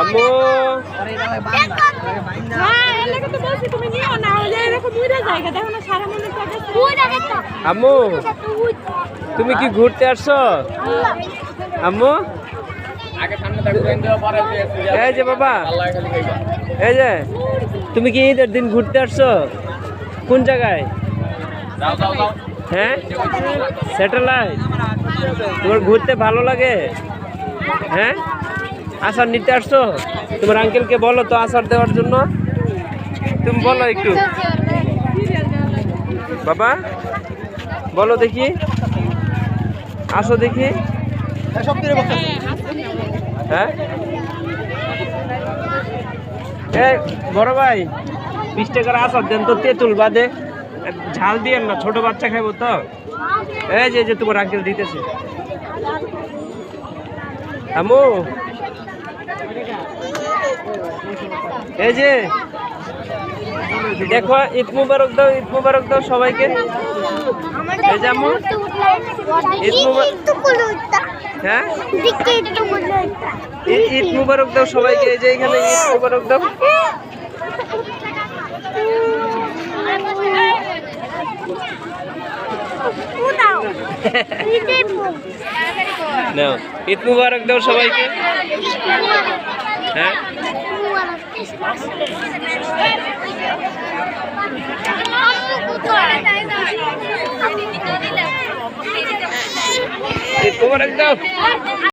আম্মু আম্মু তুমি কি ঘুরতে আসছো আম্মু? এই যে বাবা, এই যে তুমি কি ঈদের দিন ঘুরতে আসছো? কোন জায়গায়? হ্যাঁ, স্যাটেলাইট। তোমার ঘুরতে ভালো লাগে? হ্যাঁ, আচার নিতে আসছো? তোমার আঙ্কেলকে বলো তো আচার দেওয়ার জন্য। তুমি বলো একটু বাবা, বলো দেখি, আসো দেখি। হ্যাঁ, এই বড় ভাই 20 টাকার আচার দেন তো, তেঁতুল বাদে, ঝাল দিয়েন না, ছোট বাচ্চা খাইবো তো। এই যে তোমার আঙ্কেল দিতেছে। আম্মু এই যে দেখো, ঈদ মুবারক দাও, ঈদ মুবারক দাও সবাইকে। এই যে আম্মু, ঈদ মুবারক। হ্যাঁ, ঈদ মুবারক দাও সবাইকে। এই যে এখানে ঈদ মুবারক দাও। নাও, ঈদ মুবারক দাও সবাইকে। হ্যাঁ, ঈদ মুবারক দাও।